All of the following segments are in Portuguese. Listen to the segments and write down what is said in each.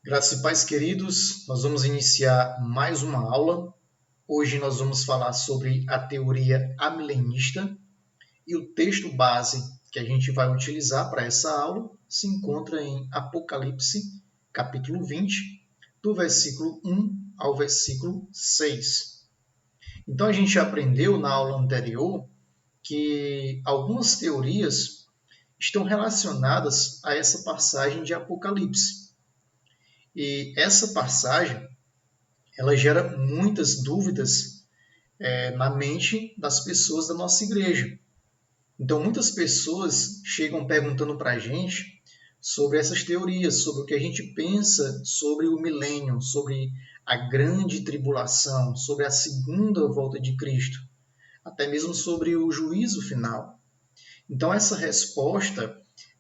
Graças e paz, queridos, nós vamos iniciar mais uma aula. Hoje nós vamos falar sobre a teoria amilenista e o texto base que a gente vai utilizar para essa aula se encontra em Apocalipse, capítulo 20, do versículo 1 ao versículo 6. Então a gente aprendeu na aula anterior que algumas teorias estão relacionadas a essa passagem de Apocalipse. E essa passagem ela gera muitas dúvidas na mente das pessoas da nossa igreja. Então, muitas pessoas chegam perguntando para a gente sobre essas teorias, sobre o que a gente pensa sobre o milênio, sobre a grande tribulação, sobre a segunda volta de Cristo, até mesmo sobre o juízo final. Então, essa resposta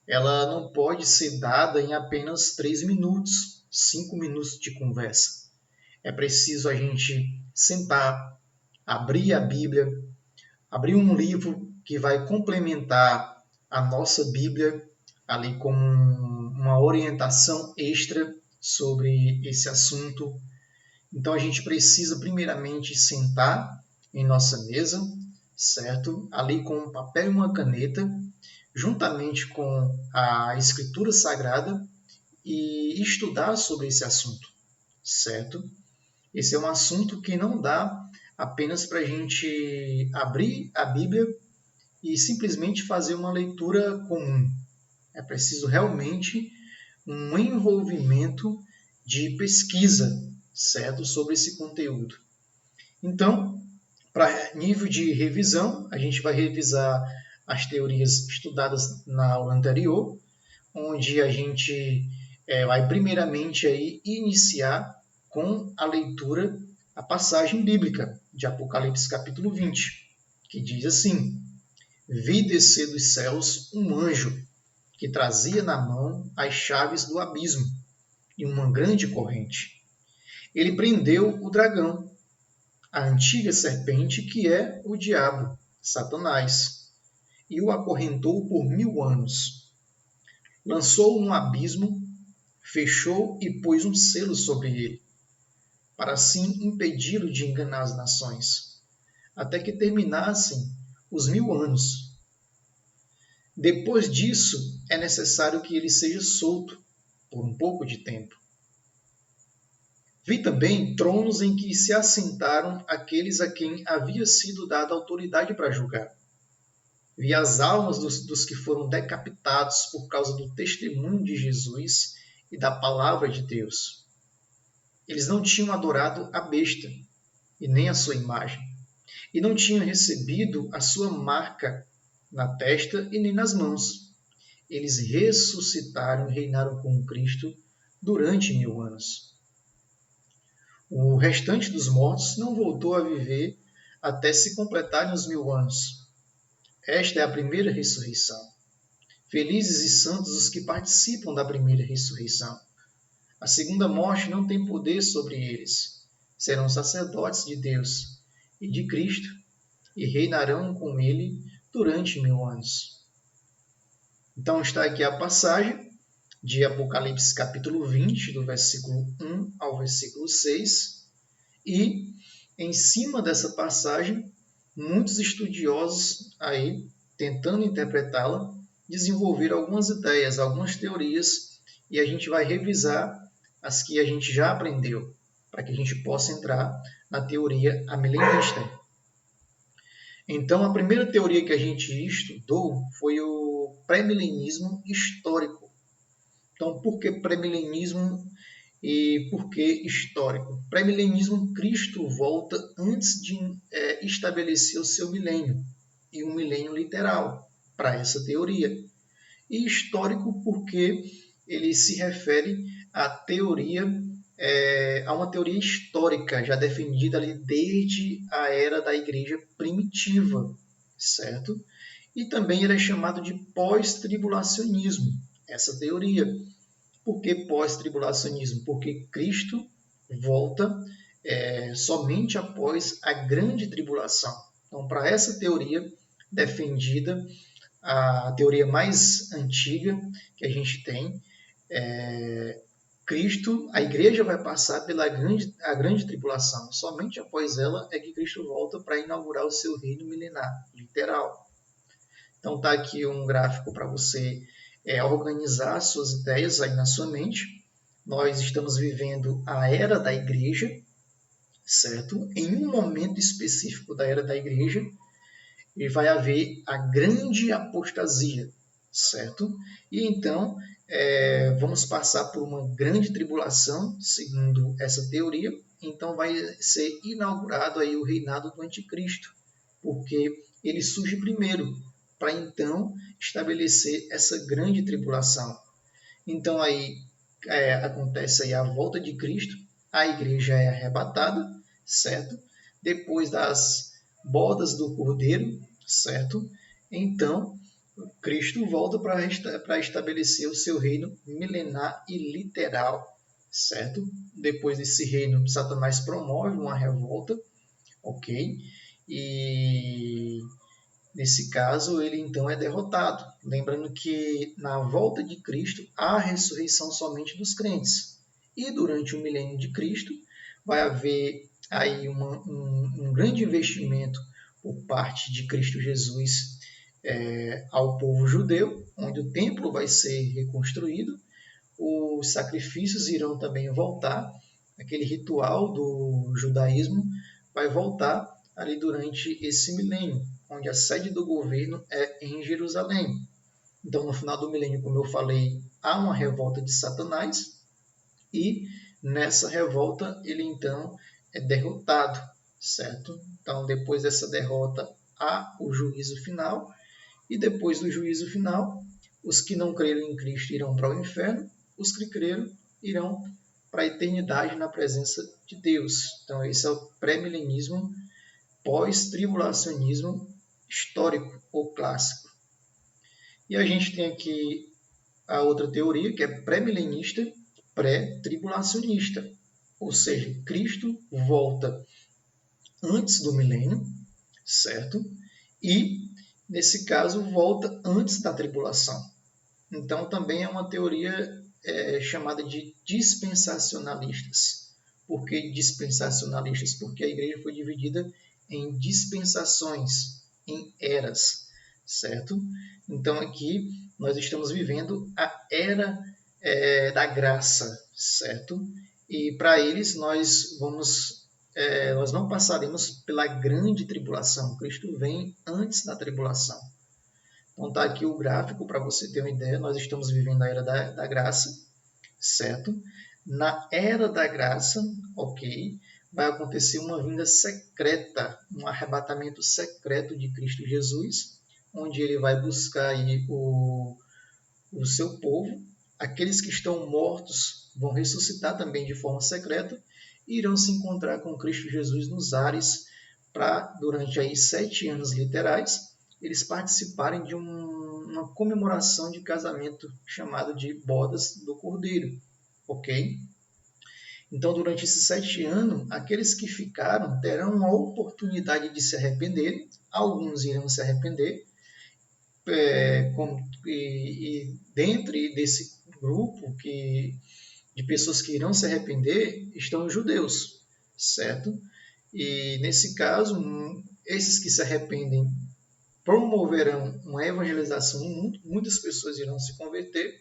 ela não pode ser dada em apenas 3 minutos, 5 minutos de conversa. É preciso a gente sentar, abrir a Bíblia, abrir um livro que vai complementar a nossa Bíblia, ali como uma orientação extra sobre esse assunto. Então a gente precisa primeiramente sentar em nossa mesa, certo? Ali com um papel e uma caneta, juntamente com a Escritura Sagrada e estudar sobre esse assunto, certo? Esse é um assunto que não dá apenas para a gente abrir a Bíblia e simplesmente fazer uma leitura comum. É preciso realmente um envolvimento de pesquisa, certo, sobre esse conteúdo. Então, para nível de revisão, a gente vai revisar as teorias estudadas na aula anterior, onde a gente vai primeiramente aí iniciar com a leitura da passagem bíblica de Apocalipse capítulo 20, que diz assim: Vi descer dos céus um anjo que trazia na mão as chaves do abismo e uma grande corrente. Ele prendeu o dragão, a antiga serpente que é o diabo, Satanás, e o acorrentou por 1000 anos. Lançou-o no abismo, fechou e pôs um selo sobre ele, para assim impedi-lo de enganar as nações, até que terminassem os 1000 anos. Depois disso, é necessário que ele seja solto por um pouco de tempo. Vi também tronos em que se assentaram aqueles a quem havia sido dada autoridade para julgar. Vi as almas dos que foram decapitados por causa do testemunho de Jesus e da palavra de Deus. Eles não tinham adorado a besta e nem a sua imagem, e não tinham recebido a sua marca na testa e nem nas mãos. Eles ressuscitaram e reinaram com Cristo durante 1000 anos. O restante dos mortos não voltou a viver até se completarem os 1000 anos. Esta é a primeira ressurreição. Felizes e santos os que participam da primeira ressurreição. A segunda morte não tem poder sobre eles. Serão sacerdotes de Deus e de Cristo e reinarão com ele durante 1000 anos. Então está aqui a passagem de Apocalipse capítulo 20, do versículo 1 ao versículo 6. E em cima dessa passagem, muitos estudiosos aí, tentando interpretá-la, desenvolveram algumas ideias, algumas teorias, e a gente vai revisar as que a gente já aprendeu, para que a gente possa entrar na teoria amilenista. Então, a primeira teoria que a gente estudou foi o pré-milenismo histórico. Então, por que pré-milenismo e por que histórico? Pré-milenismo, Cristo volta antes de estabelecer o seu milênio, e um milênio literal para essa teoria. E histórico porque ele se refere à teoria, a uma teoria histórica, já defendida ali desde a era da igreja primitiva, certo? E também ele é chamado de pós-tribulacionismo, essa teoria. Por que pós-tribulacionismo? Porque Cristo volta somente após a grande tribulação. Então, para essa teoria defendida, a teoria mais antiga que a gente tem, Cristo, a igreja vai passar pela a grande tribulação. Somente após ela é que Cristo volta para inaugurar o seu reino milenar, literal. Então tá aqui um gráfico para você organizar suas ideias aí na sua mente. Nós estamos vivendo a era da igreja, certo? Em um momento específico da era da igreja, e vai haver a grande apostasia, certo? E então vamos passar por uma grande tribulação, segundo essa teoria. Então vai ser inaugurado aí o reinado do anticristo, porque ele surge primeiro, para então estabelecer essa grande tribulação. Então aí acontece aí a volta de Cristo, a igreja é arrebatada, certo? Depois das bodas do Cordeiro, certo? Então, Cristo volta para estabelecer o seu reino milenar e literal, certo? Depois desse reino, Satanás promove uma revolta, ok? E nesse caso, ele então é derrotado. Lembrando que na volta de Cristo há a ressurreição somente dos crentes. E durante o milênio de Cristo vai haver aí um grande investimento por parte de Cristo Jesus ao povo judeu, onde o templo vai ser reconstruído, os sacrifícios irão também voltar, aquele ritual do judaísmo vai voltar ali durante esse milênio, onde a sede do governo é em Jerusalém. Então, no final do milênio, como eu falei, há uma revolta de Satanás e nessa revolta ele então é derrotado, certo? Então, depois dessa derrota, há o juízo final e depois do juízo final, os que não creram em Cristo irão para o inferno, os que creram irão para a eternidade na presença de Deus. Então, esse é o pré-milenismo, pós-tribulacionismo histórico ou clássico. E a gente tem aqui a outra teoria, que é pré-milenista, pré-tribulacionista. Ou seja, Cristo volta antes do milênio, certo? E, nesse caso, volta antes da tribulação. Então, também é uma teoria chamada de dispensacionalistas. Por que dispensacionalistas? Porque a igreja foi dividida em dispensações, em eras, certo? Então, aqui nós estamos vivendo a era da graça, certo? E para eles nós não passaremos pela grande tribulação. Cristo vem antes da tribulação. Então está aqui o gráfico para você ter uma ideia. Nós estamos vivendo a era da graça, certo? Na era da graça, ok, vai acontecer uma vinda secreta, um arrebatamento secreto de Cristo Jesus, onde ele vai buscar aí o seu povo. Aqueles que estão mortos vão ressuscitar também de forma secreta e irão se encontrar com Cristo Jesus nos ares para, durante aí 7 anos literais, eles participarem de uma comemoração de casamento chamada de Bodas do Cordeiro, ok? Então, durante esses 7 anos, aqueles que ficaram terão a oportunidade de se arrependerem, alguns irão se arrepender, e dentro desse grupo de pessoas que irão se arrepender estão os judeus, certo? E nesse caso, esses que se arrependem promoverão uma evangelização no mundo, muitas pessoas irão se converter,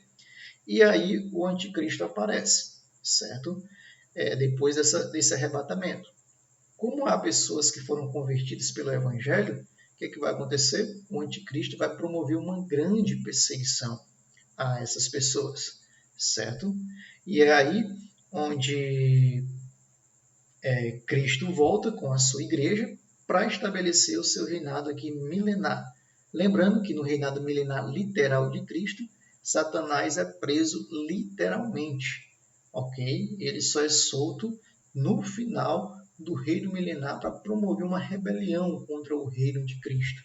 e aí o anticristo aparece, certo? Depois desse arrebatamento. Como há pessoas que foram convertidas pelo evangelho, o que vai acontecer? O anticristo vai promover uma grande perseguição a essas pessoas, certo? E é aí onde Cristo volta com a sua igreja para estabelecer o seu reinado aqui milenar. Lembrando que no reinado milenar literal de Cristo, Satanás é preso literalmente, ok? Ele só é solto no final do reino milenar para promover uma rebelião contra o reino de Cristo.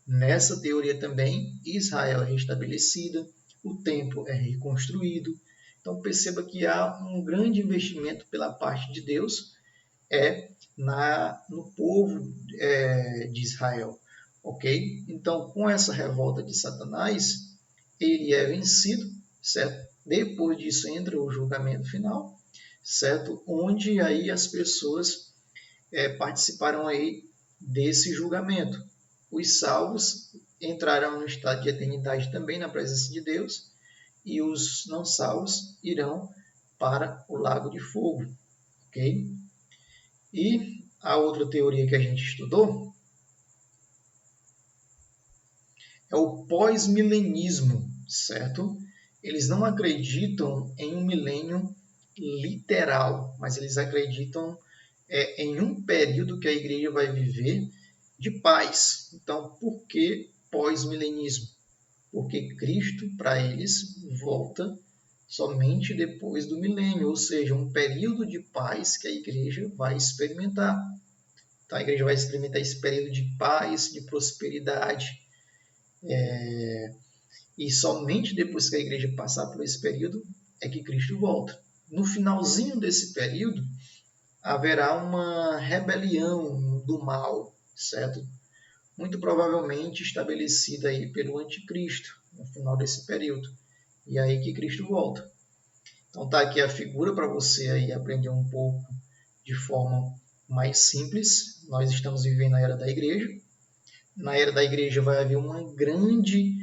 Nessa teoria também, Israel é restabelecida, o templo é reconstruído. Então perceba que há um grande investimento pela parte de Deus no povo de Israel, ok? Então, com essa revolta de Satanás, ele é vencido, certo? Depois disso entra o julgamento final, certo? Onde aí as pessoas participarão aí desse julgamento. Os salvos entrarão no estado de eternidade também na presença de Deus, e os não salvos irão para o lago de fogo, ok? E a outra teoria que a gente estudou é o pós-milenismo, certo? Eles não acreditam em um milênio literal, mas eles acreditam em um período que a igreja vai viver de paz. Então, por que pós-milenismo? Porque Cristo, para eles, volta somente depois do milênio, ou seja, um período de paz que a igreja vai experimentar. Então, a igreja vai experimentar esse período de paz, de prosperidade, e somente depois que a igreja passar por esse período é que Cristo volta. No finalzinho desse período, haverá uma rebelião do mal, certo? Muito provavelmente estabelecida aí pelo anticristo no final desse período. E aí que Cristo volta. Então tá aqui a figura para você aí aprender um pouco de forma mais simples. Nós estamos vivendo a era da igreja. Na era da igreja vai haver uma grande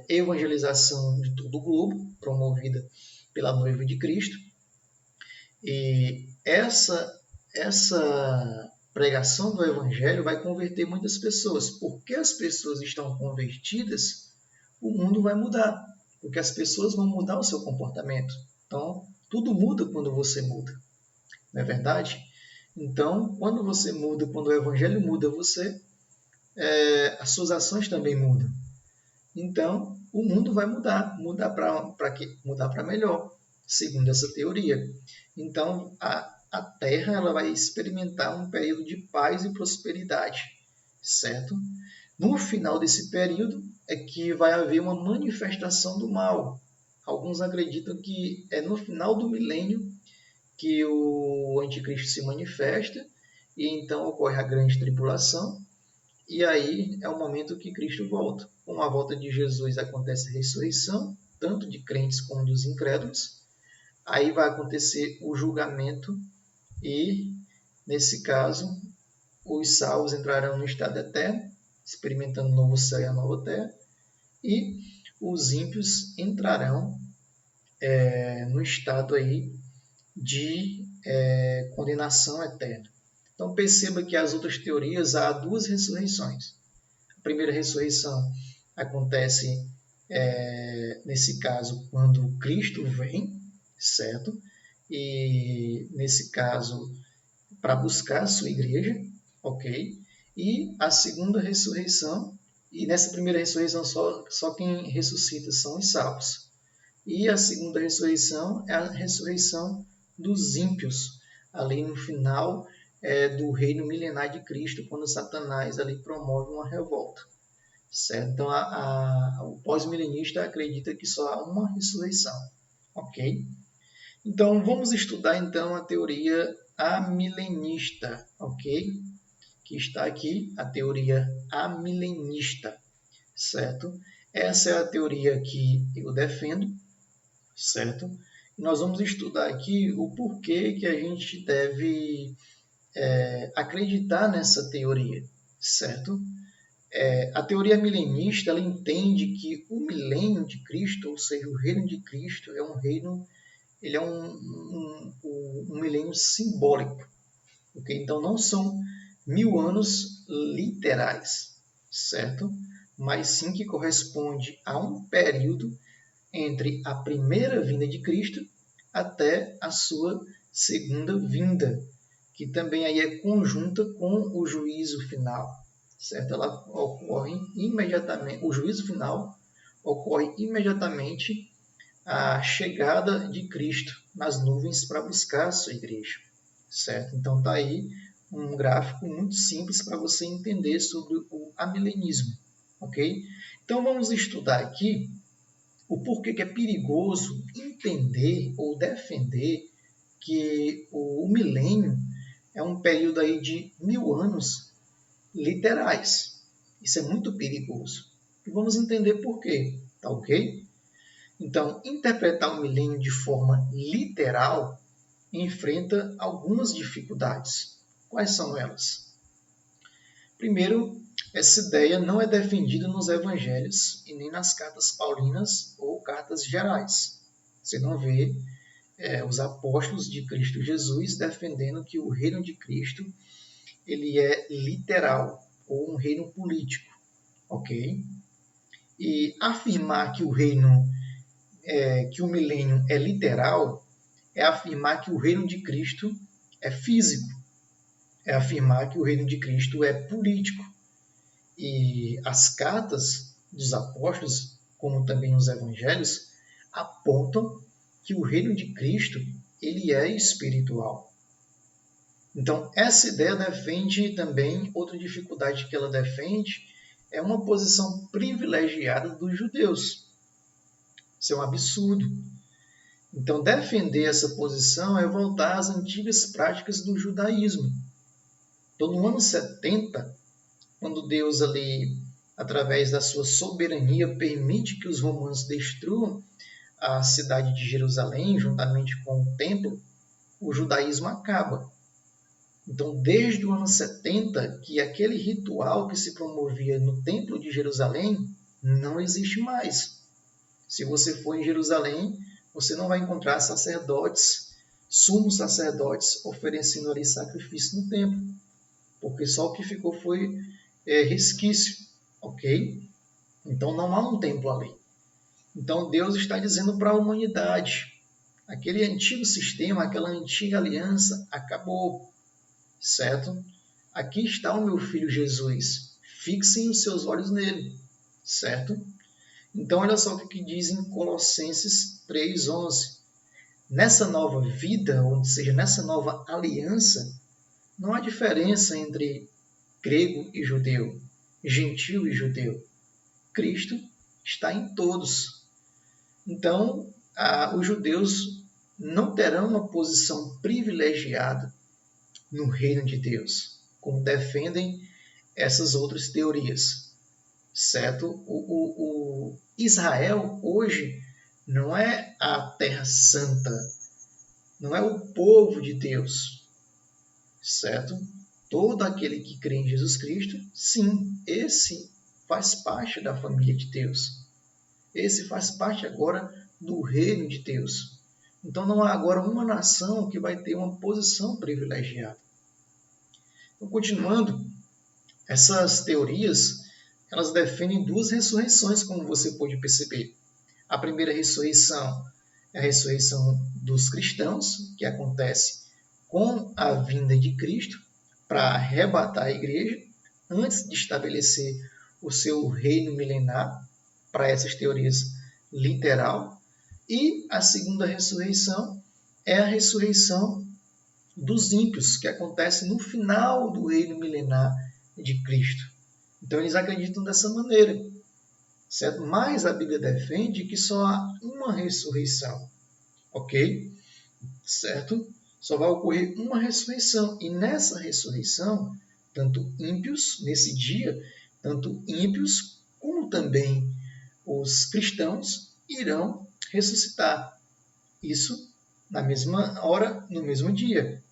evangelização de todo o globo, promovida pela noiva de Cristo. E essa pregação do evangelho vai converter muitas pessoas. Porque as pessoas estão convertidas, o mundo vai mudar. Porque as pessoas vão mudar o seu comportamento. Então, tudo muda quando você muda. Não é verdade? Então, quando você muda, quando o evangelho muda você, as suas ações também mudam. Então, o mundo vai mudar. Mudar para quê? Mudar para melhor, segundo essa teoria. Então, a Terra ela vai experimentar um período de paz e prosperidade, certo? No final desse período é que vai haver uma manifestação do mal. Alguns acreditam que é no final do milênio que o anticristo se manifesta e então ocorre a grande tribulação. E aí é o momento que Cristo volta. Com a volta de Jesus acontece a ressurreição, tanto de crentes como dos incrédulos. Aí vai acontecer o julgamento e, nesse caso, os salvos entrarão no estado eterno, experimentando o novo céu e a nova terra, e os ímpios entrarão no estado aí de condenação eterna. Então perceba que as outras teorias há duas ressurreições. A primeira ressurreição acontece, nesse caso, quando Cristo vem, certo? E, nesse caso, para buscar a sua igreja, ok? E a segunda ressurreição, e nessa primeira ressurreição só quem ressuscita são os salvos. E a segunda ressurreição é a ressurreição dos ímpios, ali no final do reino milenar de Cristo, quando Satanás ali promove uma revolta. Certo? Então, o pós-milenista acredita que só há uma ressurreição. Ok? Então, vamos estudar então a teoria amilenista, ok? Que está aqui, a teoria amilenista, certo? Essa é a teoria que eu defendo, certo? E nós vamos estudar aqui o porquê que a gente deve acreditar nessa teoria, certo? A teoria milenista ela entende que o milênio de Cristo, ou seja, o reino de Cristo, é um reino, ele é um milênio simbólico, okay? Então não são 1000 anos literais, certo? Mas sim que corresponde a um período entre a primeira vinda de Cristo até a sua segunda vinda, que também aí é conjunta com o juízo final, certo? Ela ocorre imediatamente, o juízo final ocorre imediatamente à chegada de Cristo nas nuvens para buscar a sua igreja, certo? Então tá aí um gráfico muito simples para você entender sobre o amilenismo, ok? Então vamos estudar aqui o porquê que é perigoso entender ou defender que o milênio é um período aí de 1000 anos literais. Isso é muito perigoso. E vamos entender por quê, tá ok? Então, interpretar o milênio de forma literal enfrenta algumas dificuldades. Quais são elas? Primeiro, essa ideia não é defendida nos evangelhos e nem nas cartas paulinas ou cartas gerais. Você não vê os apóstolos de Cristo Jesus defendendo que o reino de Cristo ele é literal ou um reino político, ok? E afirmar que que o milênio é literal é afirmar que o reino de Cristo é físico, é afirmar que o reino de Cristo é político. E as cartas dos apóstolos, como também os evangelhos, apontam que o reino de Cristo ele é espiritual. Então, essa ideia defende também, outra dificuldade que ela defende, é uma posição privilegiada dos judeus. Isso é um absurdo. Então, defender essa posição é voltar às antigas práticas do judaísmo. Então, no ano 70, quando Deus ali, através da sua soberania, permite que os romanos destruam a cidade de Jerusalém, juntamente com o templo, o judaísmo acaba. Então, desde o ano 70, que aquele ritual que se promovia no templo de Jerusalém não existe mais. Se você for em Jerusalém, você não vai encontrar sacerdotes, sumos sacerdotes, oferecendo ali sacrifício no templo, porque só o que ficou foi resquício, ok? Então não há um templo ali. Então Deus está dizendo para a humanidade, aquele antigo sistema, aquela antiga aliança acabou, certo? Aqui está o meu filho Jesus, fixem os seus olhos nele, certo? Então olha só o que diz em Colossenses 3:11. Nessa nova vida, ou seja, nessa nova aliança, não há diferença entre grego e judeu, gentil e judeu. Cristo está em todos. Então, os judeus não terão uma posição privilegiada no reino de Deus, como defendem essas outras teorias, certo? O Israel hoje não é a terra santa, não é o povo de Deus, certo? Todo aquele que crê em Jesus Cristo, sim, esse faz parte da família de Deus. Esse faz parte agora do reino de Deus. Então não há agora uma nação que vai ter uma posição privilegiada. Então, continuando, essas teorias, elas defendem duas ressurreições, como você pode perceber. A primeira ressurreição é a ressurreição dos cristãos, que acontece com a vinda de Cristo para arrebatar a igreja, antes de estabelecer o seu reino milenar, para essas teorias literal. E a segunda ressurreição é a ressurreição dos ímpios, que acontece no final do reino milenar de Cristo. Então eles acreditam dessa maneira, certo? Mas a Bíblia defende que só há uma ressurreição, ok? Certo? Só vai ocorrer uma ressurreição. E nessa ressurreição, tanto ímpios, nesse dia, tanto ímpios como também os cristãos irão ressuscitar. Isso na mesma hora, no mesmo dia.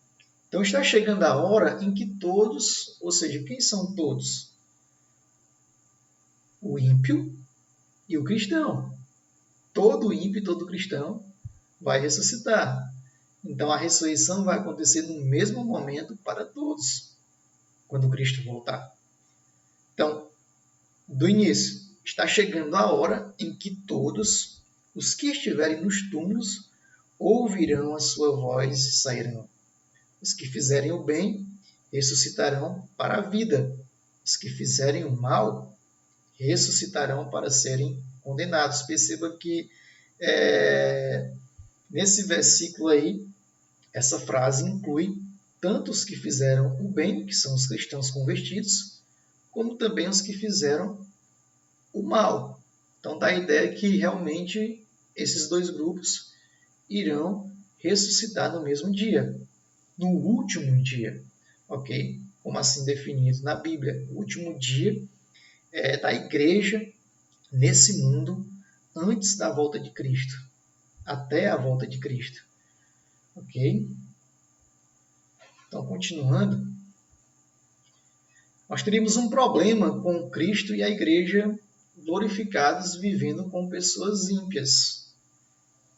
Então está chegando a hora em que todos, ou seja, quem são todos? O ímpio e o cristão. Todo ímpio e todo cristão vai ressuscitar. Então a ressurreição vai acontecer no mesmo momento para todos, quando Cristo voltar. Então, do início, está chegando a hora em que todos os que estiverem nos túmulos ouvirão a sua voz e sairão. Os que fizerem o bem ressuscitarão para a vida. Os que fizerem o mal ressuscitarão para serem condenados. Perceba que nesse versículo aí, essa frase inclui tanto os que fizeram o bem, que são os cristãos convertidos, como também os que fizeram o mal. Então dá a ideia que realmente esses dois grupos irão ressuscitar no mesmo dia, no último dia, ok? Como assim definido na Bíblia, o último dia da igreja nesse mundo antes da volta de Cristo, até a volta de Cristo. Ok? Então, continuando, nós teríamos um problema com Cristo e a igreja glorificados vivendo com pessoas ímpias.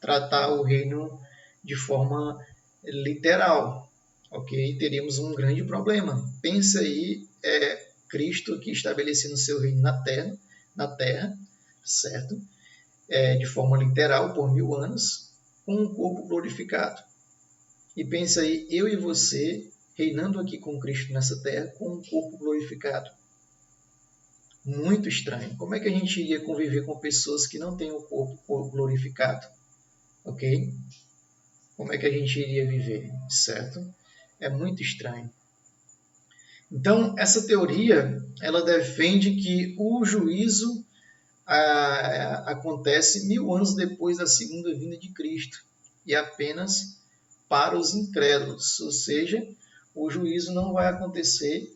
Tratar o reino de forma literal. Ok? Teríamos um grande problema. Pensa aí, Cristo aqui estabelecendo seu reino na terra, certo? De forma literal, por 1000 anos, com um corpo glorificado. E pensa aí, eu e você, reinando aqui com Cristo nessa terra, com um corpo glorificado. Muito estranho. Como é que a gente iria conviver com pessoas que não têm o corpo glorificado? Ok? Como é que a gente iria viver? Certo? É muito estranho. Então, essa teoria, ela defende que o juízo acontece 1000 anos depois da segunda vinda de Cristo e apenas para os incrédulos, ou seja, o juízo não vai acontecer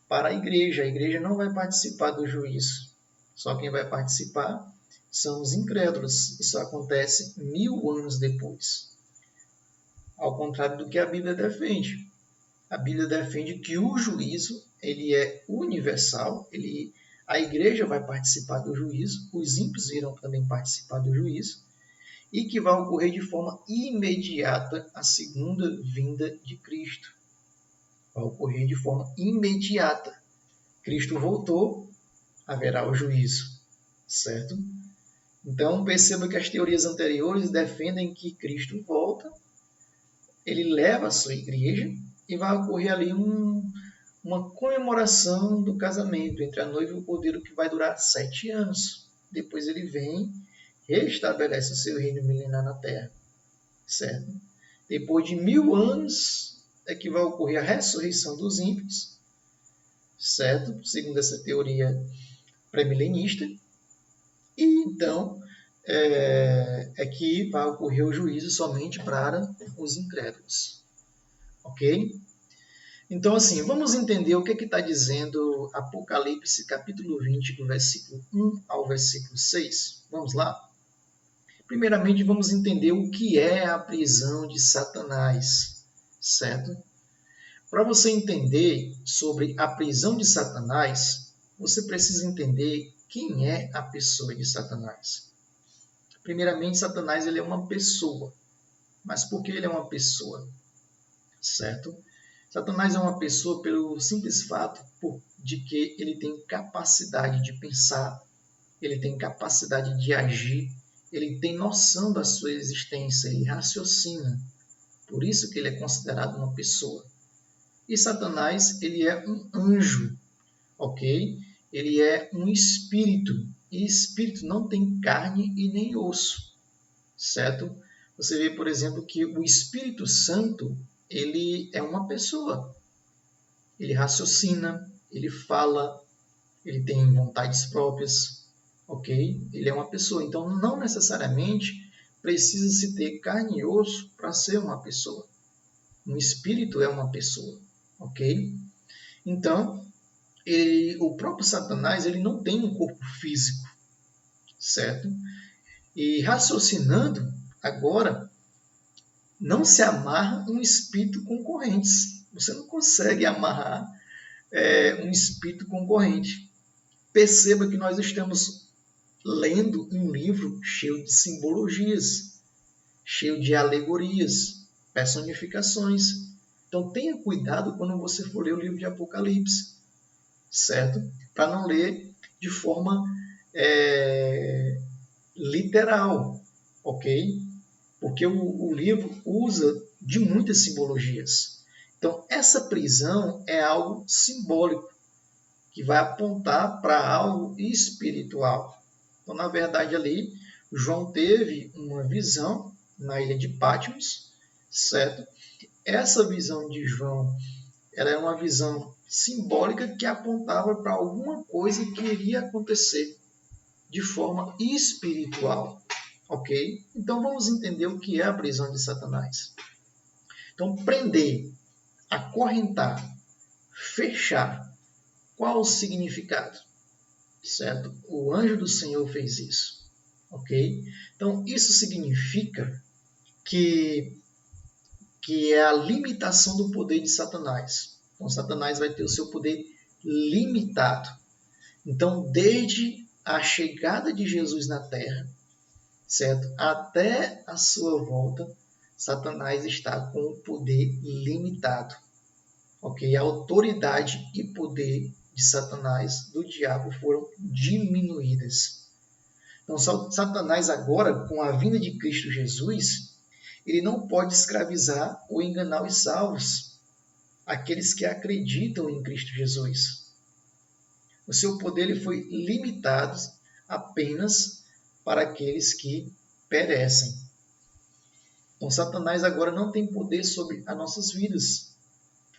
para a igreja não vai participar do juízo, só quem vai participar são os incrédulos. Isso acontece 1000 anos depois, ao contrário do que a Bíblia defende. A Bíblia defende que o juízo ele é universal, a igreja vai participar do juízo, os ímpios irão também participar do juízo, e que vai ocorrer de forma imediata a segunda vinda de Cristo. Vai ocorrer de forma imediata. Cristo voltou, haverá o juízo, certo? Então, perceba que as teorias anteriores defendem que Cristo volta, ele leva a sua igreja e vai ocorrer ali uma comemoração do casamento entre a noiva e o cordeiro que vai durar 7 anos. Depois ele vem, restabelece o seu reino milenar na terra, certo? Depois de 1000 anos é que vai ocorrer a ressurreição dos ímpios, certo? Segundo essa teoria pré-milenista. E então é que vai ocorrer o juízo somente para os incrédulos. Ok? Então, assim, vamos entender o que está dizendo Apocalipse, capítulo 20, do versículo 1 ao versículo 6. Vamos lá? Primeiramente, vamos entender o que é a prisão de Satanás, certo? Para você entender sobre a prisão de Satanás, você precisa entender quem é a pessoa de Satanás. Primeiramente, Satanás ele é uma pessoa. Mas por que ele é uma pessoa? Certo? Satanás é uma pessoa pelo simples fato de que ele tem capacidade de pensar, ele tem capacidade de agir, ele tem noção da sua existência, ele raciocina. Por isso que ele é considerado uma pessoa. E Satanás, ele é um anjo, ok? Ele é um espírito, e espírito não tem carne e nem osso, certo? Você vê, por exemplo, que o Espírito Santo, ele é uma pessoa. Ele raciocina, ele fala, ele tem vontades próprias, ok? Ele é uma pessoa. Então, não necessariamente precisa se ter carne e osso para ser uma pessoa. Um espírito é uma pessoa, ok? Então, o próprio Satanás ele não tem um corpo físico, certo? E raciocinando, agora, não se amarra um espírito concorrente. Você não consegue amarrar um espírito concorrente. Perceba que nós estamos lendo um livro cheio de simbologias, cheio de alegorias, personificações. Então tenha cuidado quando você for ler o livro de Apocalipse, certo? Para não ler de forma literal, ok? Porque o livro usa de muitas simbologias. Então, essa prisão é algo simbólico, que vai apontar para algo espiritual. Então, na verdade, ali, João teve uma visão na ilha de Patmos, certo? Essa visão de João ela é uma visão simbólica que apontava para alguma coisa que iria acontecer de forma espiritual. Ok? Então vamos entender o que é a prisão de Satanás. Então, prender, acorrentar, fechar. Qual o significado? Certo? O anjo do Senhor fez isso. ok? Então, isso significa que é a limitação do poder de Satanás. Então, Satanás vai ter o seu poder limitado. Então, desde a chegada de Jesus na Terra, certo? Até a sua volta, Satanás está com o poder limitado. Ok? A autoridade e poder de Satanás, do diabo, foram diminuídas. Então, Satanás agora, com a vinda de Cristo Jesus, ele não pode escravizar ou enganar os salvos, aqueles que acreditam em Cristo Jesus. O seu poder ele foi limitado apenas para aqueles que perecem. Então, Satanás agora não tem poder sobre as nossas vidas.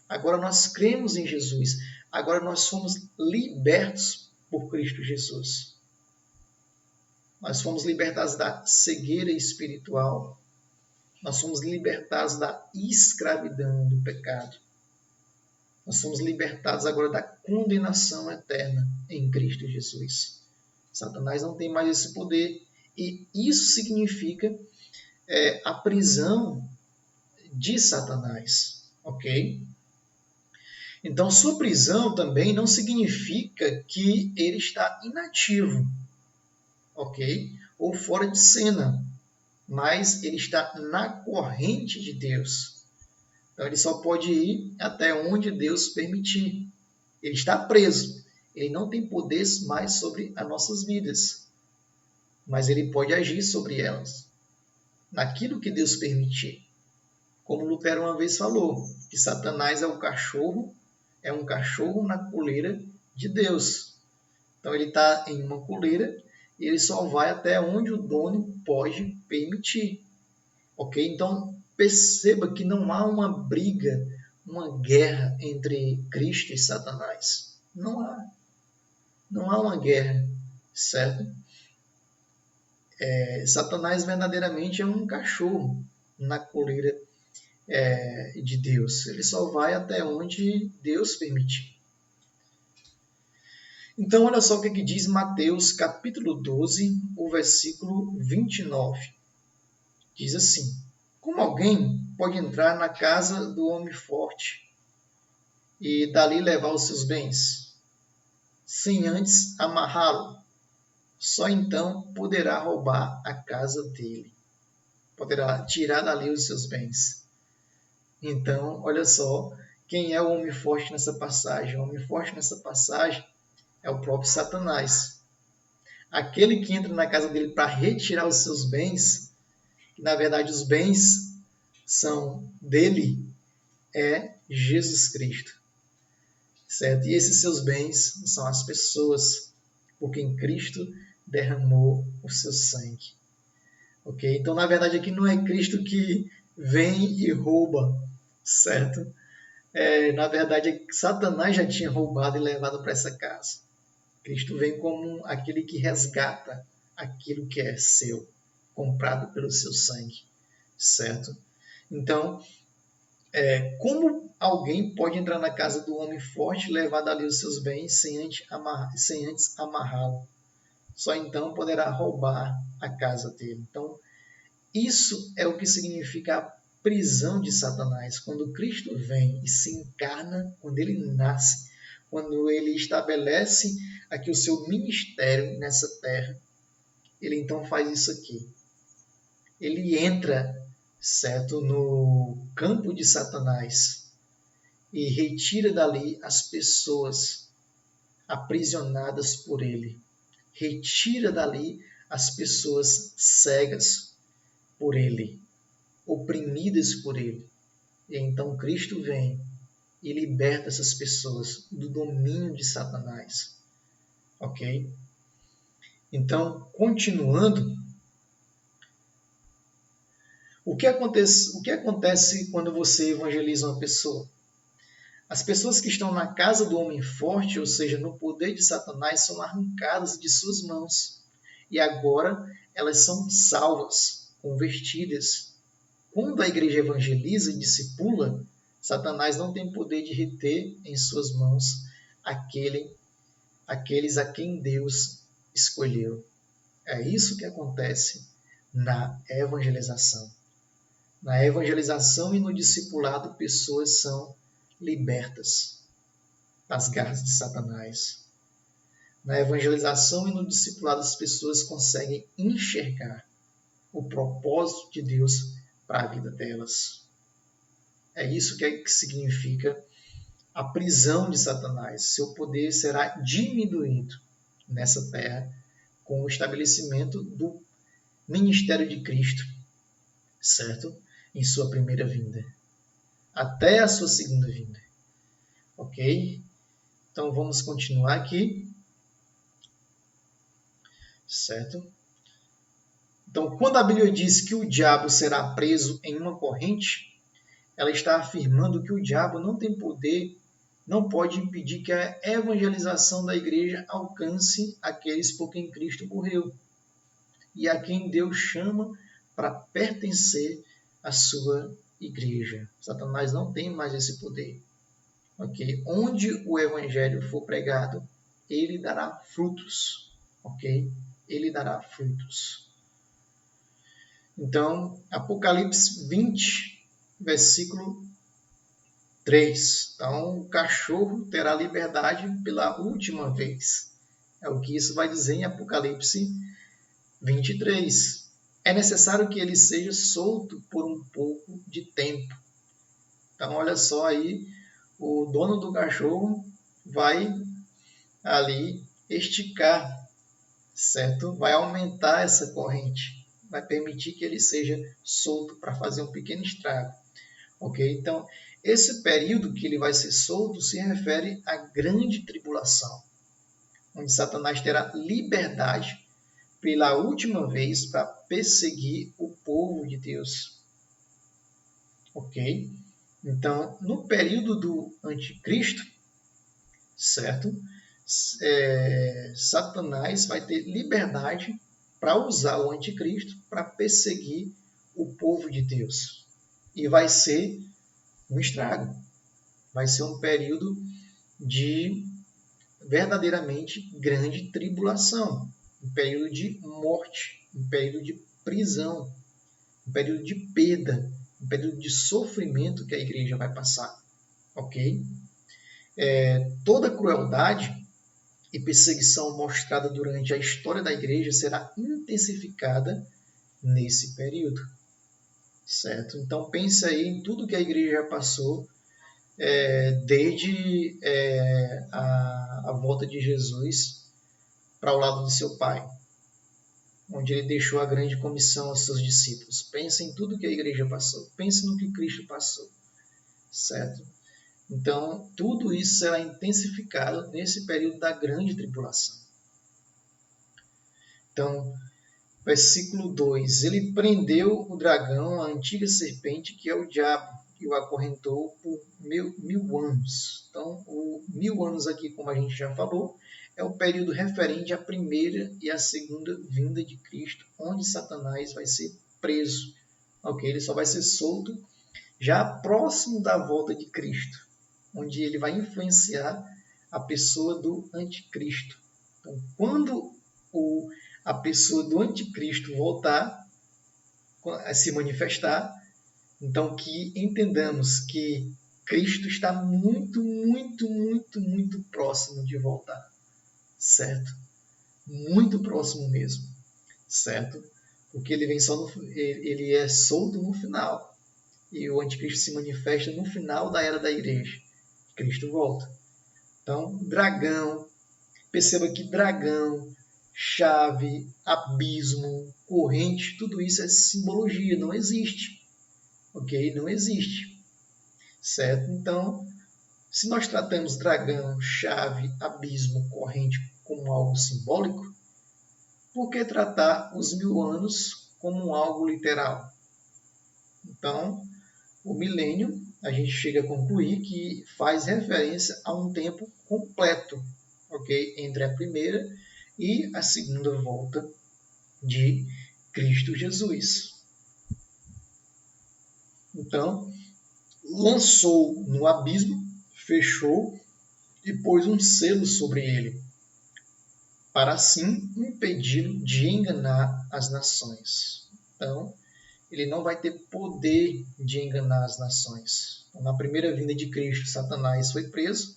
Agora nós cremos em Jesus. Agora nós somos libertos por Cristo Jesus. Nós fomos libertados da cegueira espiritual. Nós fomos libertados da escravidão do pecado. Nós somos libertados agora da condenação eterna em Cristo Jesus. Satanás não tem mais esse poder. E isso significa a prisão de Satanás. Ok? Então, sua prisão também não significa que ele está inativo, ok? Ou fora de cena, mas ele está na corrente de Deus. Então, ele só pode ir até onde Deus permitir. Ele está preso. Ele não tem poder mais sobre as nossas vidas, mas ele pode agir sobre elas, naquilo que Deus permitir. Como Lutero uma vez falou, que Satanás é um cachorro na coleira de Deus. Então ele está em uma coleira e ele só vai até onde o dono pode permitir. Ok? Então perceba que não há uma briga, uma guerra entre Cristo e Satanás. Não há. Não há uma guerra, certo? Satanás verdadeiramente é um cachorro na coleira de Deus. Ele só vai até onde Deus permitir. Então, olha só o que diz Mateus capítulo 12, o versículo 29. Diz assim: como alguém pode entrar na casa do homem forte e dali levar os seus bens, sem antes amarrá-lo? Só então poderá roubar a casa dele. Poderá tirar dali os seus bens. Então, olha só, quem é o homem forte nessa passagem? O homem forte nessa passagem é o próprio Satanás. Aquele que entra na casa dele para retirar os seus bens, que na verdade os bens são dele, é Jesus Cristo. Certo? E esses seus bens são as pessoas por quem Cristo derramou o seu sangue. Ok? Então, na verdade, aqui não é Cristo que vem e rouba, certo? Na verdade, Satanás já tinha roubado e levado para essa casa. Cristo vem como aquele que resgata aquilo que é seu, comprado pelo seu sangue, certo? Então, como alguém pode entrar na casa do homem forte e levar dali os seus bens sem antes amarrá-lo? Só então poderá roubar a casa dele. Então, isso é o que significa a prisão de Satanás. Quando Cristo vem e se encarna, quando ele nasce, quando ele estabelece aqui o seu ministério nessa terra, ele então faz isso aqui. Ele entra, certo, no campo de Satanás e retira dali as pessoas aprisionadas por ele. Retira dali as pessoas cegas por ele, oprimidas por ele. E então Cristo vem e liberta essas pessoas do domínio de Satanás. Ok? Então, continuando, o que acontece quando você evangeliza uma pessoa? As pessoas que estão na casa do homem forte, ou seja, no poder de Satanás, são arrancadas de suas mãos. E agora elas são salvas, convertidas. Quando a igreja evangeliza e discipula, Satanás não tem poder de reter em suas mãos aqueles a quem Deus escolheu. É isso que acontece na evangelização. Na evangelização e no discipulado, pessoas são libertas das garras de Satanás. Na evangelização e no discipulado, as pessoas conseguem enxergar o propósito de Deus para a vida delas. É isso que significa a prisão de Satanás. Seu poder será diminuído nessa terra com o estabelecimento do ministério de Cristo, certo? Em sua primeira vinda, até a sua segunda vinda. Ok? Então vamos continuar aqui, certo? Então, quando a Bíblia diz que o diabo será preso em uma corrente, ela está afirmando que o diabo não tem poder, não pode impedir que a evangelização da igreja alcance aqueles por quem Cristo morreu e a quem Deus chama para pertencer à sua igreja. Satanás não tem mais esse poder. Okay? Onde o evangelho for pregado, ele dará frutos. Ok? Ele dará frutos. Então, Apocalipse 20, versículo 3. Então, o cachorro terá liberdade pela última vez. É o que isso vai dizer em Apocalipse 23. É necessário que ele seja solto por um pouco de tempo. Então, olha só aí, o dono do cachorro vai ali esticar, certo? Vai aumentar essa corrente, vai permitir que ele seja solto para fazer um pequeno estrago, ok? Então, esse período que ele vai ser solto se refere à grande tribulação, onde Satanás terá liberdade pela última vez para perseguir o povo de Deus, ok? Então, no período do anticristo, certo? Satanás vai ter liberdade para usar o anticristo para perseguir o povo de Deus. E vai ser um estrago. Vai ser um período de verdadeiramente grande tribulação. Um período de morte, um período de prisão, um período de perda, um período de sofrimento que a igreja vai passar. Ok? Toda crueldade e perseguição mostrada durante a história da igreja será intensificada nesse período, certo? Então pense aí em tudo que a igreja já passou desde a volta de Jesus para o lado de seu Pai, onde ele deixou a grande comissão aos seus discípulos. Pense em tudo que a igreja passou, pense no que Cristo passou, certo? Então, tudo isso será intensificado nesse período da grande tribulação. Então, versículo 2. Ele prendeu o dragão, a antiga serpente, que é o diabo, e o acorrentou por mil anos. Então, o 1000 anos aqui, como a gente já falou, é o período referente à primeira e à segunda vinda de Cristo, onde Satanás vai ser preso. Ok? Ele só vai ser solto já próximo da volta de Cristo, onde ele vai influenciar a pessoa do anticristo. Então, quando a pessoa do anticristo voltar a se manifestar, então que entendamos que Cristo está muito, muito, muito, muito próximo de voltar, certo? Muito próximo mesmo, certo? Porque ele vem ele é solto no final e o anticristo se manifesta no final da era da igreja. Cristo volta. Então, dragão, perceba que dragão, chave, abismo, corrente, tudo isso é simbologia, não existe. Ok? Não existe. Certo? Então, se nós tratamos dragão, chave, abismo, corrente como algo simbólico, por que tratar os 1000 anos como algo literal? Então, o milênio, a gente chega a concluir que faz referência a um tempo completo, ok? Entre a primeira e a segunda volta de Cristo Jesus. Então, lançou no abismo, fechou e pôs um selo sobre ele. para assim impedi-lo de enganar as nações. Então, ele não vai ter poder de enganar as nações. Então, na primeira vinda de Cristo, Satanás foi preso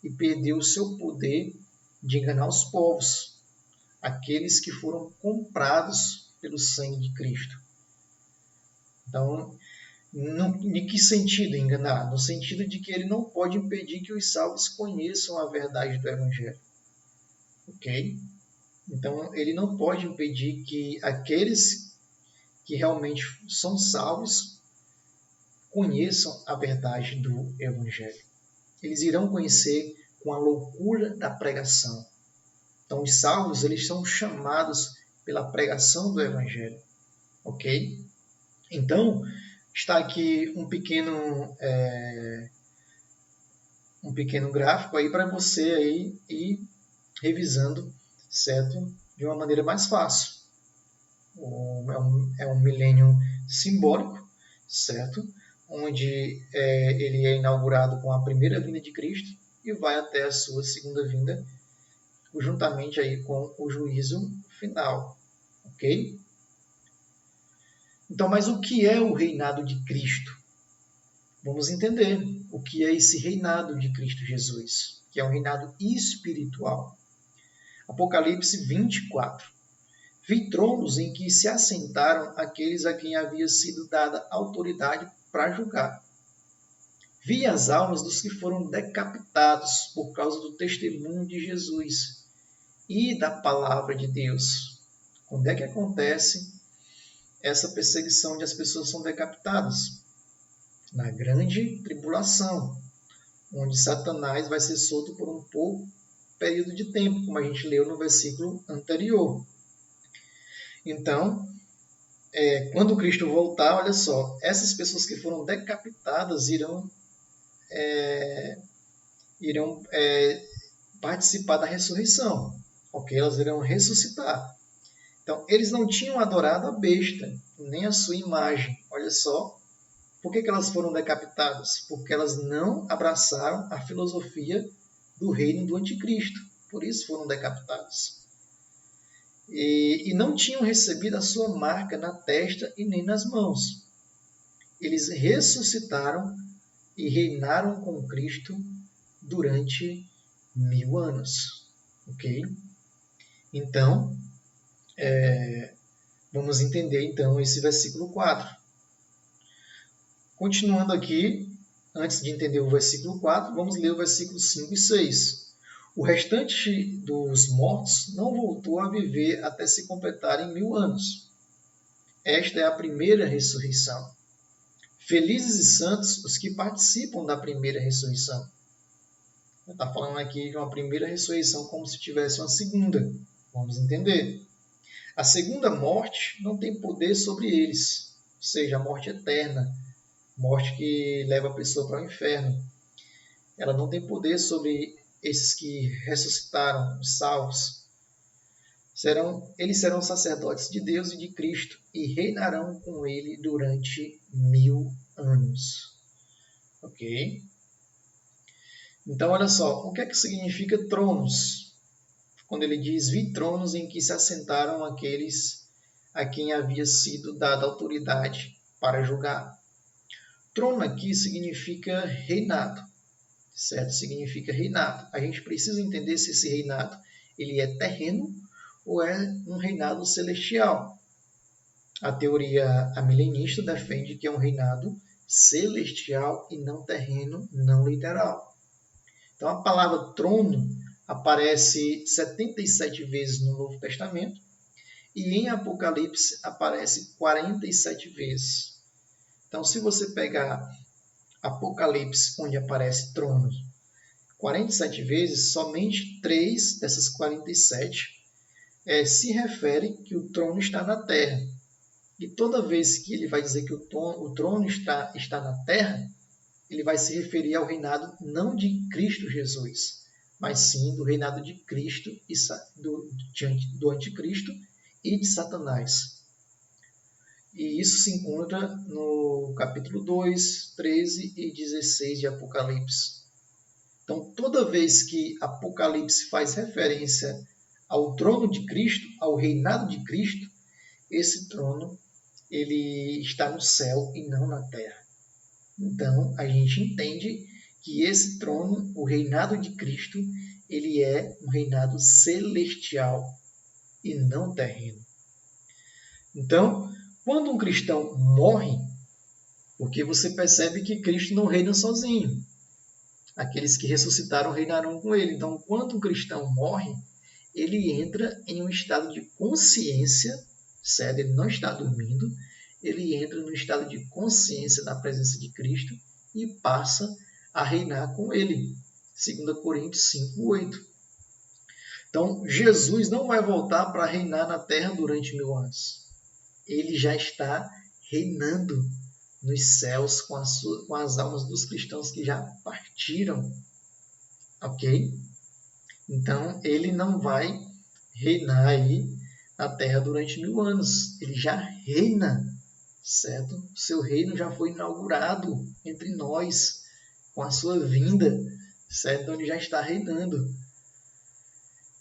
e perdeu o seu poder de enganar os povos, aqueles que foram comprados pelo sangue de Cristo. Então, em que sentido enganar? No sentido de que ele não pode impedir que os salvos conheçam a verdade do Evangelho. Ok? Então, ele não pode impedir que aqueles que realmente são salvos conheçam a verdade do Evangelho. Eles irão conhecer com a loucura da pregação. Então, os salvos, eles são chamados pela pregação do Evangelho. Ok? Então, está aqui um pequeno gráfico aí para você aí ir revisando, certo? De uma maneira mais fácil. É um milênio simbólico, certo? Onde ele é inaugurado com a primeira vinda de Cristo e vai até a sua segunda vinda, juntamente aí com o juízo final, ok? Então, mas o que é o reinado de Cristo? Vamos entender o que é esse reinado de Cristo Jesus, que é um reinado espiritual. Apocalipse 24. Vi tronos em que se assentaram aqueles a quem havia sido dada autoridade para julgar. Vi as almas dos que foram decapitados por causa do testemunho de Jesus e da palavra de Deus. Quando é que acontece essa perseguição de as pessoas são decapitadas? Na grande tribulação, onde Satanás vai ser solto por um pouco período de tempo, como a gente leu no versículo anterior. Então, quando Cristo voltar, olha só, essas pessoas que foram decapitadas irão participar da ressurreição, ok? Elas irão ressuscitar. Então, eles não tinham adorado a besta, nem a sua imagem. Olha só, por que elas foram decapitadas? Porque elas não abraçaram a filosofia do reino do anticristo. Por isso foram decapitadas. E não tinham recebido a sua marca na testa e nem nas mãos. Eles ressuscitaram e reinaram com Cristo durante 1000 anos. Ok? Então, vamos entender então esse versículo 4. Continuando aqui, antes de entender o versículo 4, vamos ler o versículo 5 e 6. O restante dos mortos não voltou a viver até se completarem 1000 anos. Esta é a primeira ressurreição. Felizes e santos os que participam da primeira ressurreição. Está falando aqui de uma primeira ressurreição como se tivesse uma segunda. Vamos entender. A segunda morte não tem poder sobre eles, ou seja, a morte eterna, morte que leva a pessoa para o inferno. Ela não tem poder sobre esses que ressuscitaram, os salvos. Eles serão sacerdotes de Deus e de Cristo e reinarão com ele durante 1000 anos. Ok? Então, olha só, o que é que significa tronos? Quando ele diz, vi tronos em que se assentaram aqueles a quem havia sido dada autoridade para julgar. Trono aqui significa reinado, certo? Significa reinado. A gente precisa entender se esse reinado ele é terreno ou é um reinado celestial. A teoria amilenista defende que é um reinado celestial e não terreno, não literal. Então, a palavra trono aparece 77 vezes no Novo Testamento e em Apocalipse aparece 47 vezes. Então, se você pegar Apocalipse, onde aparece trono 47 vezes, somente 3 dessas 47 se referem que o trono está na terra. E toda vez que ele vai dizer que o trono está na terra, ele vai se referir ao reinado não de Cristo Jesus, mas sim do reinado de Cristo e do anticristo e de Satanás. E isso se encontra no capítulo 2, 13 e 16 de Apocalipse. Então, toda vez que Apocalipse faz referência ao trono de Cristo, ao reinado de Cristo, esse trono ele está no céu e não na terra. Então, a gente entende que esse trono, o reinado de Cristo, ele é um reinado celestial e não terreno. Então, quando um cristão morre, porque você percebe que Cristo não reina sozinho. Aqueles que ressuscitaram reinarão com ele. Então, quando um cristão morre, ele entra em um estado de consciência, certo? Ele não está dormindo, ele entra no estado de consciência na presença de Cristo e passa a reinar com ele. 2 Coríntios 5:8. Então, Jesus não vai voltar para reinar na terra durante 1000 anos. Ele já está reinando nos céus com as almas dos cristãos que já partiram. Ok? Então, ele não vai reinar aí na terra durante 1000 anos. Ele já reina, certo? Seu reino já foi inaugurado entre nós com a sua vinda, certo? Então, ele já está reinando.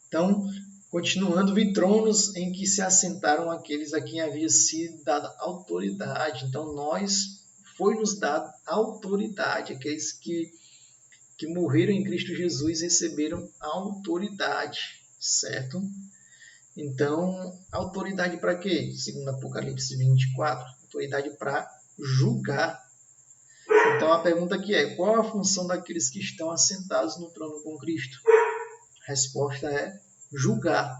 Então, continuando, vi tronos em que se assentaram aqueles a quem havia sido dada autoridade. Então, foi-nos dada autoridade. Aqueles que morreram em Cristo Jesus receberam autoridade, certo? Então, autoridade para quê? Segundo Apocalipse 24, autoridade para julgar. Então, a pergunta aqui é, qual a função daqueles que estão assentados no trono com Cristo? A resposta é julgar.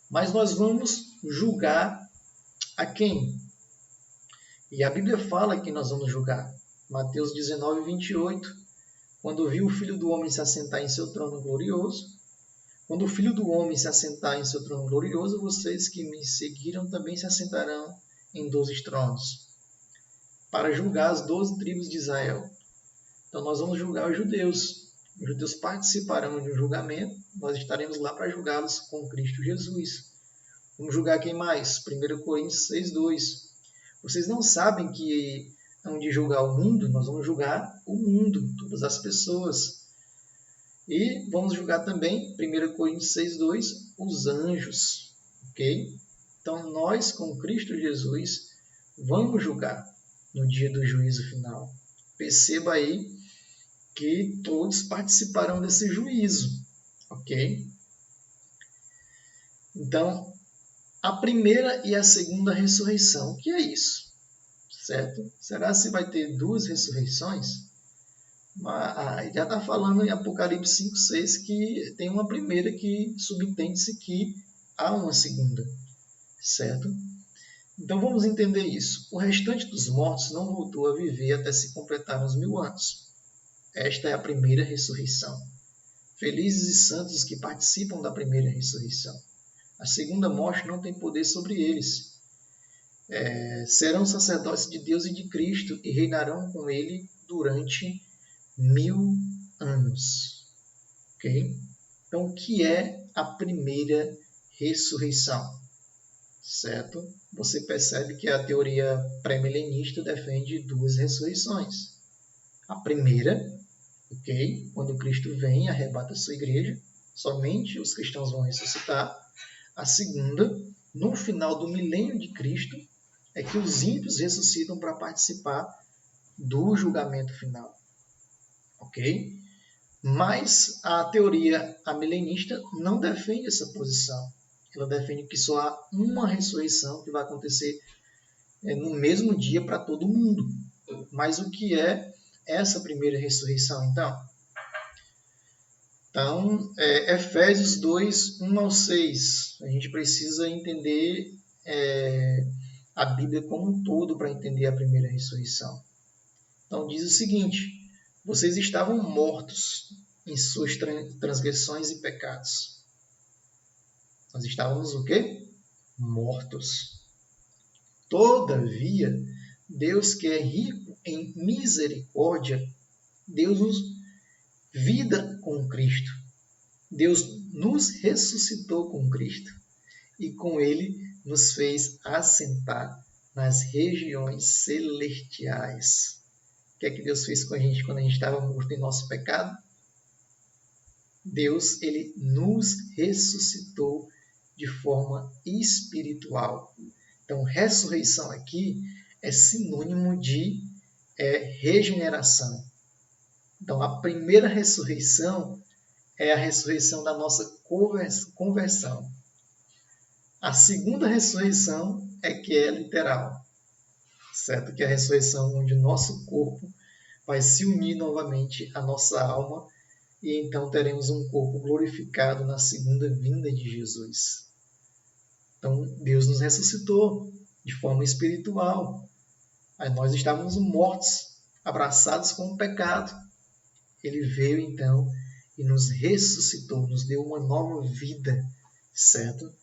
Mas nós vamos julgar a quem? E a Bíblia fala que nós vamos julgar. Mateus 19:28. Quando viu o Filho do Homem se assentar em seu trono glorioso, quando o Filho do Homem se assentar em seu trono glorioso, vocês que me seguiram também se assentarão em 12 tronos, para julgar as 12 tribos de Israel. Então nós vamos julgar os judeus. Os judeus participarão de um julgamento, nós estaremos lá para julgá-los com Cristo Jesus. Vamos julgar quem mais? 1 Coríntios 6:2. Vocês não sabem que onde julgar o mundo, nós vamos julgar o mundo, todas as pessoas. E vamos julgar também, 1 Coríntios 6:2, os anjos. Ok? Então nós, com Cristo Jesus, vamos julgar no dia do juízo final. Perceba aí que todos participarão desse juízo, ok? Então, a primeira e a segunda ressurreição, o que é isso? Certo? Será se vai ter 2 ressurreições? Já está falando em Apocalipse 5:6 que tem uma primeira que subentende-se que há uma segunda, certo? Então vamos entender isso. O restante dos mortos não voltou a viver até se completar os 1000 anos. Esta é a primeira ressurreição. Felizes e santos os que participam da primeira ressurreição. A segunda morte não tem poder sobre eles. Serão sacerdotes de Deus e de Cristo e reinarão com ele durante 1000 anos. Ok? Então, o que é a primeira ressurreição? Certo? Você percebe que a teoria pré-milenista defende 2 ressurreições. A primeira, ok? Quando Cristo vem e arrebata a sua igreja, somente os cristãos vão ressuscitar. A segunda, no final do milênio de Cristo, é que os ímpios ressuscitam para participar do julgamento final. Ok? Mas a teoria amilenista não defende essa posição. Ela defende que só há uma ressurreição que vai acontecer no mesmo dia para todo mundo. Mas o que é essa primeira ressurreição, então? Então, Efésios 2:1-6. A gente precisa entender a Bíblia como um todo para entender a primeira ressurreição. Então, diz o seguinte: vocês estavam mortos em suas transgressões e pecados. Nós estávamos o quê? Mortos. Todavia, Deus, que é rico em misericórdia, Deus nos vida com Cristo. Deus nos ressuscitou com Cristo e com ele nos fez assentar nas regiões celestiais. O que é que Deus fez com a gente quando a gente estava morto em nosso pecado? Deus, ele nos ressuscitou de forma espiritual. Então, ressurreição aqui é sinônimo de regeneração. Então, a primeira ressurreição é a ressurreição da nossa conversão. A segunda ressurreição é que é literal, certo? Que é a ressurreição onde o nosso corpo vai se unir novamente à nossa alma e então teremos um corpo glorificado na segunda vinda de Jesus. Então, Deus nos ressuscitou de forma espiritual. Aí nós estávamos mortos, abraçados com o pecado. Ele veio então e nos ressuscitou, nos deu uma nova vida, certo?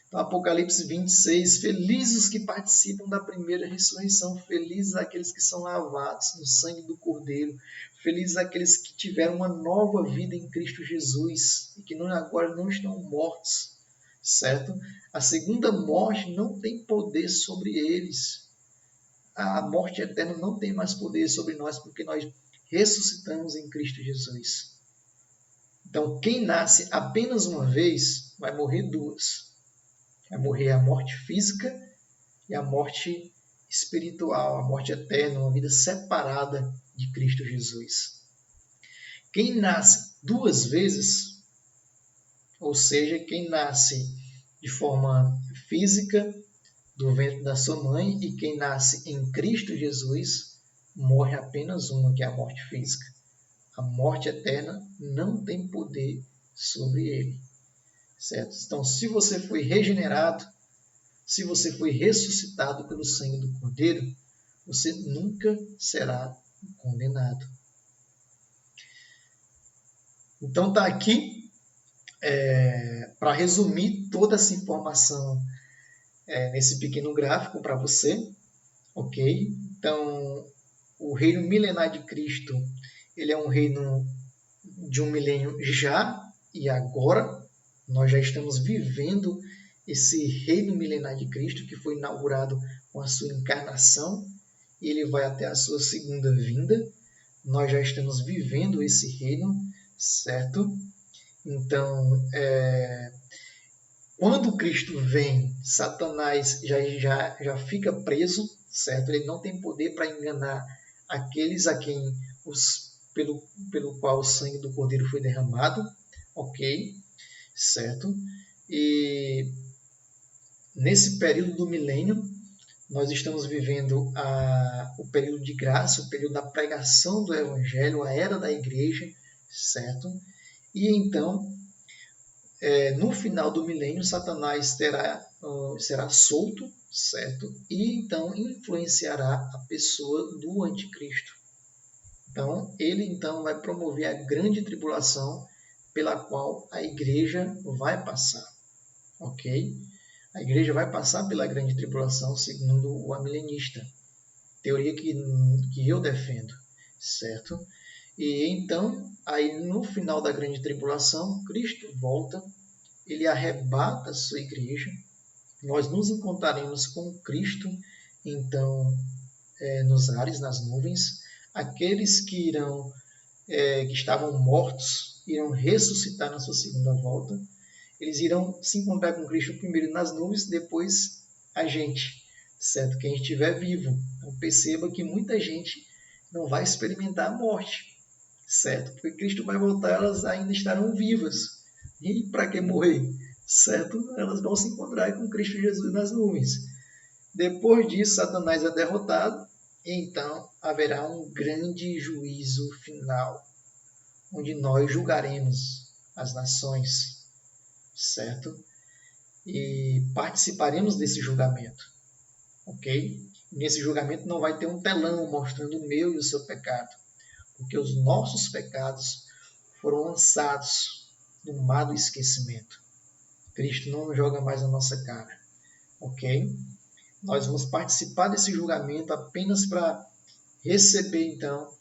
Então, Apocalipse 26, felizes os que participam da primeira ressurreição, felizes aqueles que são lavados no sangue do Cordeiro, felizes aqueles que tiveram uma nova vida em Cristo Jesus e que agora não estão mortos, certo? A segunda morte não tem poder sobre eles. A morte eterna não tem mais poder sobre nós, porque nós ressuscitamos em Cristo Jesus. Então, quem nasce apenas uma vez, vai morrer duas. Vai morrer a morte física e a morte espiritual, a morte eterna, uma vida separada de Cristo Jesus. Quem nasce duas vezes, ou seja, quem nasce de forma física, do ventre da sua mãe, e quem nasce em Cristo Jesus, morre apenas uma, que é a morte física. A morte eterna não tem poder sobre ele. Certo? Então, se você foi regenerado, se você foi ressuscitado pelo sangue do Cordeiro, você nunca será condenado. Então, está aqui, para resumir toda essa informação nesse pequeno gráfico para você, ok? Então, o reino milenar de Cristo, ele é um reino de um milênio já e agora. Nós já estamos vivendo esse reino milenar de Cristo, que foi inaugurado com a sua encarnação, e ele vai até a sua segunda vinda. Nós já estamos vivendo esse reino, certo? Então, quando Cristo vem, Satanás já fica preso, certo? Ele não tem poder para enganar aqueles a quem pelo qual o sangue do Cordeiro foi derramado, ok? Certo? E nesse período do milênio, nós estamos vivendo o período de graça, o período da pregação do Evangelho, a era da igreja, certo? E então, no final do milênio, Satanás será solto, certo? E então influenciará a pessoa do anticristo. Então, ele então vai promover a grande tribulação pela qual a igreja vai passar, ok? A igreja vai passar pela grande tribulação, segundo o amilenista, teoria que eu defendo, certo? E então, aí no final da grande tribulação, Cristo volta, ele arrebata a sua igreja, nós nos encontraremos com Cristo, então, nos ares, nas nuvens. Aqueles que que estavam mortos, irão ressuscitar na sua segunda volta. Eles irão se encontrar com Cristo primeiro nas nuvens, depois a gente, certo? Quem estiver vivo. Então, perceba que muita gente não vai experimentar a morte, certo? Porque Cristo vai voltar, elas ainda estarão vivas. E para que morrer? Certo? Elas vão se encontrar com Cristo Jesus nas nuvens. Depois disso, Satanás é derrotado, e então haverá um grande juízo final, onde nós julgaremos as nações, certo? E participaremos desse julgamento, ok? Nesse julgamento não vai ter um telão mostrando o meu e o seu pecado, porque os nossos pecados foram lançados no mar do esquecimento. Cristo não joga mais na nossa cara, ok? Nós vamos participar desse julgamento apenas para receber, então,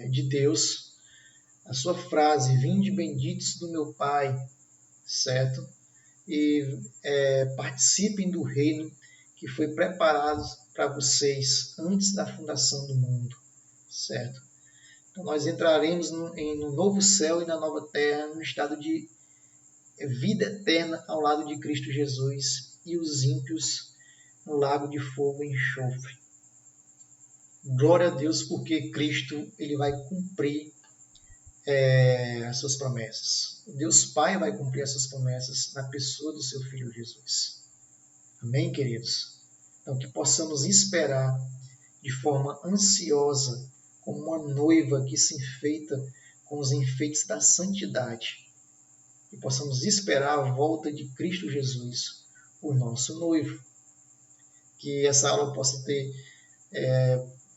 de Deus a sua frase: vinde benditos do meu Pai, certo? E participem do reino que foi preparado para vocês antes da fundação do mundo, certo? Então, nós entraremos no novo céu e na nova terra, no estado de vida eterna ao lado de Cristo Jesus, e os ímpios no lago de fogo e enxofre. Glória a Deus, porque Cristo ele vai cumprir as suas promessas. Deus Pai vai cumprir essas promessas na pessoa do seu Filho Jesus. Amém, queridos? Então, que possamos esperar de forma ansiosa, como uma noiva que se enfeita com os enfeites da santidade. Que possamos esperar a volta de Cristo Jesus, o nosso noivo. Que essa aula possa ter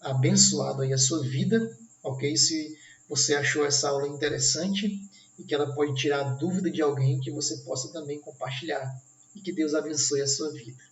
abençoado aí a sua vida, ok? Se você achou essa aula interessante e que ela pode tirar a dúvida de alguém, que você possa também compartilhar. E que Deus abençoe a sua vida.